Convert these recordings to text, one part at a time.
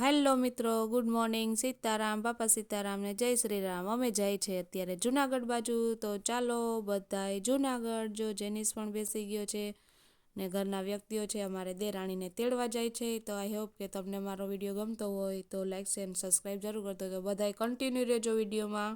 Hello મિત્રો, good morning, Sitaram, બાપા સીતારામ ને જય શ્રી રામ. અમે જાય છે અત્યારે જુનાગઢ બાજુ, તો ચાલો બધાય જુનાગઢ. જો જેનિસ પણ બેસી ગયો છે ને ઘરના વ્યક્તિઓ છે અમારે દેરાણીને તેડવા જાય છે. તો આઈ હોપ કે તમને મારો વિડીયો ગમતો હોય તો લાઈક શેર સબસ્ક્રાઈબ જરૂર કરતો. તો બધાય કન્ટિન્યુ રહેજો વિડીયોમાં.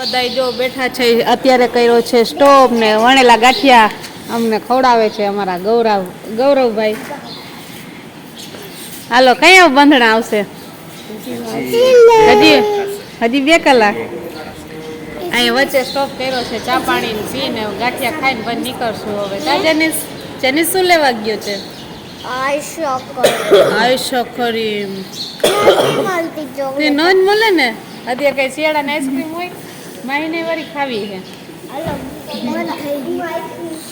બધા જો બેઠા છે અત્યારે કર્યો છે સ્ટોપ ને વણેલા ગાંઠિયા અમને ખવડાવે છે અમારા ગૌરવભાઈ. હાલો કયા બંધણા આવશે? હજી 2 કલાક. અહીંયા વચ્ચે સ્ટોપ કર્યો છે, ચા પાણી પીને ગાંઠિયા ખાઈને પછી નીકળશું હવે. જેનિસ શું લેવા ગયો છે? આઈસ્ક્રીમ ન જ મળે ને અત્યારે. કઈ શિયાળાની આઈસ્ક્રીમ હોય માહીને વારી ખાવી છે.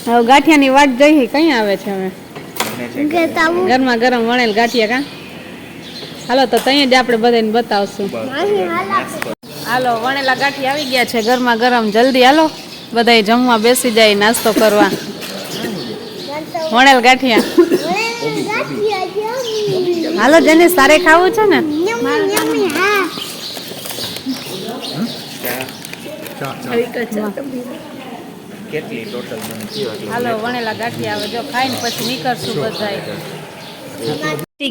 હવે ગાંઠિયાની વાત જોઈ કઈ આવે છે હવે? ગરમા ગરમ વણેલ ગાંઠિયા કા. હાલો તો ત્યાં જ આપણે બધાને બતાવશું. હાલો વણેલા ગાંઠિયા આવી ગયા છે ગરમા ગરમ. જલ્દી હાલો બધાય જમવા બેસી જાય, નાસ્તો કરવા. વણેલ ગાંઠિયા હાલો જેને સારે ખાવું છે ને. હાલો વણેલા ગાંઠિયા હવે જો ખાઈને પછી નીકળશું બધાય.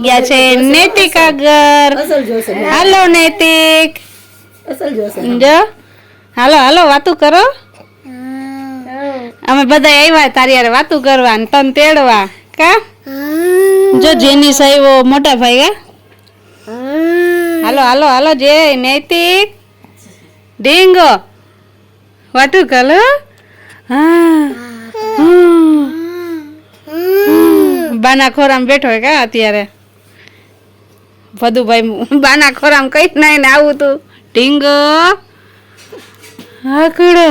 ગયા છે નૈતિક આગળ. હાલો નૈતિક જો. હાલો હાલો વાતું કરો. અમે બધા આવ્યા તારી યાર વાતું કરવા ને તન તેડવા કા. જો જેનિસ આવ્યો મોટા ભાઈ કા. હાલો હાલો હાલો જે નૈતિક ઢીંગો વાતું કરો. હા બાના ખોરામ બેઠો હોય કા અત્યારે. ભદુભાઈ બાના ખોરામ કઈ નાય ને આવું તું ઢીંગો હાકડો.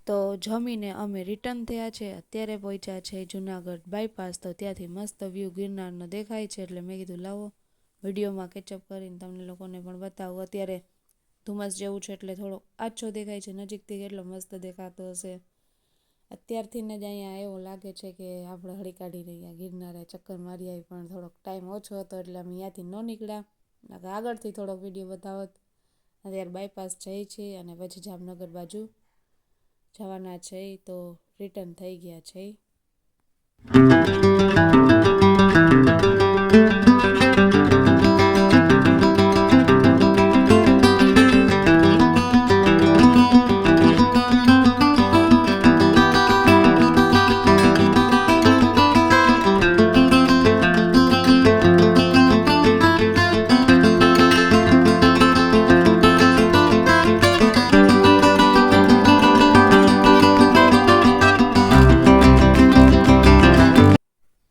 તો જમીને અમે રિટર્ન થયા છે. અત્યારે પહોંચ્યા છે જુનાગઢ બાયપાસ. તો ત્યાંથી મસ્ત વ્યૂ ગિરનારનો દેખાય છે એટલે મેં કીધું લાવો વિડીયોમાં કેચઅપ કરીને તમને લોકોને પણ બતાવું. અત્યારે ધુમ્મસ જેવું છે એટલે થોડો આછો દેખાય છે, નજીકથી કેટલો મસ્ત દેખાતો હશે. અત્યારથી જ અહીંયા એવું લાગે છે કે આપણે હળી કાઢી રહ્યા, ગિરનારે ચક્કર મારી આવી, પણ થોડોક ટાઈમ ઓછો હતો એટલે અમે ત્યાંથી ન નીકળ્યા. આગળથી થોડોક વિડીયો બતાવત. અત્યારે બાયપાસ જઈ છે અને પછી જામનગર બાજુ જવાના છે, તો રિટર્ન થઈ ગયા છે.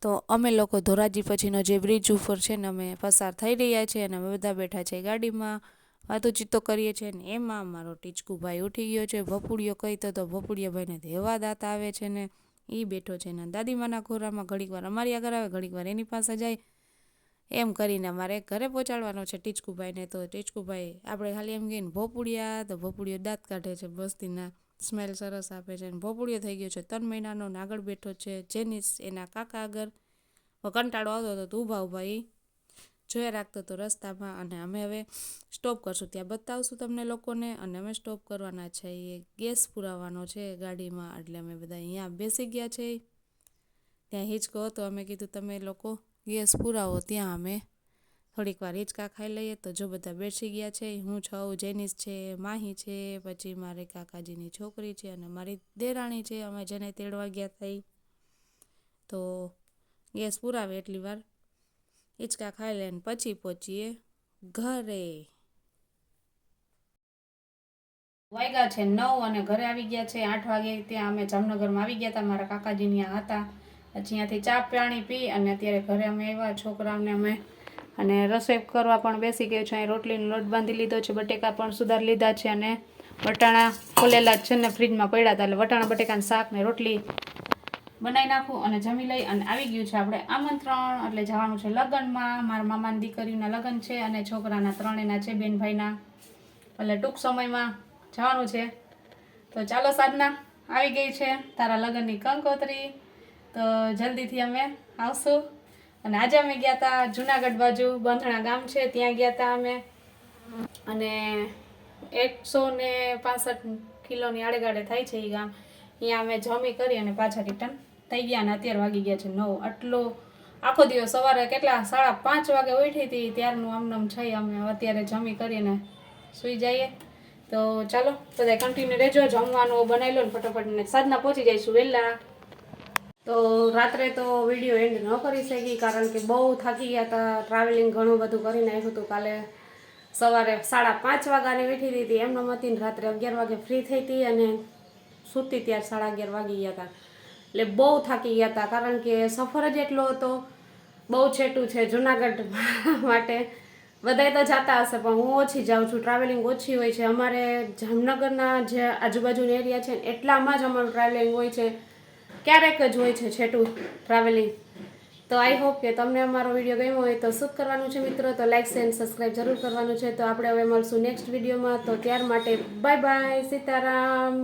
તો અમે લોકો ધોરાજી પછીનો જે બ્રિજ ઉપર છે ને અમે પસાર થઈ રહ્યા છીએ અને અમે બધા બેઠા છે ગાડીમાં, વાતોચીતો કરીએ છીએ ને એમાં મારો ટીચકુભાઈ ઉઠી ગયો છે. ભપુડિયો કહીતો તો ભપુડિયાભાઈને દેવા દાંત આવે છે ને એ બેઠો છે ને દાદીમાના ખોરામાં, ઘડીક વાર અમારી આગળ આવે, ઘડીક વાર એની પાસે જાય, એમ કરીને અમારે ઘરે પહોંચાડવાનો છે ટીચકુભાઈને. તો ટીચકુભાઈ આપણે ખાલી એમ કહીને ભોપુડિયા, તો ભોપુડિયો દાંત કાઢે છે, મસ્તીના સ્મેલ સરસ આપે છે. અને ભોપુડિયો થઈ ગયો છે 3 મહિનાનો ને આગળ બેઠો છે જેનિસ એના કાકા આગળ. કંટાળો આવતો હતો તો ઊભા એ જોયા રાખતો હતો રસ્તામાં. અને અમે હવે સ્ટોપ કરશું, ત્યાં બતાવશું તમને લોકોને. અને અમે સ્ટોપ કરવાના છે, એ ગેસ પુરાવાનો છે ગાડીમાં, એટલે અમે બધા અહીંયા બેસી ગયા છે. ત્યાં હિંચકો હતો, અમે કીધું તમે લોકો ગેસ પુરાવો, ત્યાં અમે થોડીક વાર હિંચકા ખાઈ લઈએ. તો જો બધા બેસી ગયા છે, હું છું, જેનિસ છે, માહી છે, પછી મારી કાકાજીની છોકરી છે અને મારી દેરાણી છે, અમે જેને તેડવા ગયા થઈ. તો ગેસ પુરાવે એટલી વાર હિંચકા ખાઈ લે ને પછી પહોંચીએ ઘરે. વાગ્યા છે 9 અને ઘરે આવી ગયા છે 8 વાગે. ત્યાં અમે જામનગરમાં આવી ગયા હતા, મારા કાકાજી ત્યાં હતા. પછી ત્યાંથી ચા પાણી પી અને અત્યારે ઘરે અમે આવ્યા, છોકરાઓને અમે અને રસોઈ કરવા પણ બેસી ગયો છે. અહીં રોટલીનો લોટ બાંધી લીધો છે, બટેકા પણ સુધારી લીધા છે અને વટાણા ખોલેલા જ છે ને ફ્રીજમાં પડ્યા હતા, એટલે વટાણા બટેકાનું શાક ને રોટલી બનાવી નાખું અને જમી લઈ. અને આવી ગયું છે આપણે આમંત્રણ, એટલે જવાનું છે લગ્નમાં. મારા મામાની દીકરીના લગ્ન છે અને છોકરાના ત્રણેયના છે, બેન ભાઈના, એટલે ટૂંક સમયમાં જવાનું છે. તો ચાલો સાધના, આવી ગઈ છે તારા લગ્નની કંકોત્રી, તો જલ્દીથી અમે આવશું. અને આજે અમે ગયા હતા જુનાગઢ બાજુ, બંધણા ગામ છે ત્યાં ગયા હતા અમે. અને 165 કિલોની આડેગાડે થાય છે એ ગામ. અહીંયા અમે જમી કરી અને પાછા રિટર્ન થઈ ગયા. અને અત્યારે વાગી ગયા છે 9. આટલો આખો દિવસ સવારે કેટલા 5:30 વાગે ઉઠી હતી, ત્યારનું આમનામ છે. અમે અત્યારે જમી કરીને સૂઈ જઈએ. તો ચાલો બધા કન્ટિન્યુ રહેજો, જમવાનું બનાવી લો ને ફટાફટ, ને સાંજના પહોંચી જઈશું વહેલા. તો રાત્રે તો વિડીયો એન્ડ ન કરી શકી કારણ કે બહુ થાકી ગયા હતા, ટ્રાવેલિંગ ઘણું બધું કરી નાખ્યું હતું. કાલે સવારે 5:30 વાગ્યાની ઉઠી હતી, એમનો મતીને રાત્રે 11 વાગે ફ્રી થઈ હતી અને સૂતી ત્યારે 11:30 વાગી ગયા હતા. એટલે બહુ થાકી ગયા હતા કારણ કે સફર જ એટલો હતો, બહુ છેટું છે જુનાગઢ માટે. બધાય તો જતા હશે પણ હું ઓછી જાઉં છું, ટ્રાવેલિંગ ઓછી હોય છે. અમારે જામનગરના જે આજુબાજુના એરિયા છે એટલામાં જ અમારું ટ્રાવેલિંગ હોય છે, ક્યારેક જ હોય છે છેટું ટ્રાવેલિંગ. તો આઈ હોપ કે તમને અમારો વિડીયો ગમ્યો હોય તો શું કરવાનું છે મિત્રો, તો લાઇક શેર સબસ્ક્રાઈબ જરૂર કરવાનું છે. તો આપણે હવે મળશું નેક્સ્ટ વિડીયોમાં, તો ત્યાર માટે બાય બાય, સીતારામ.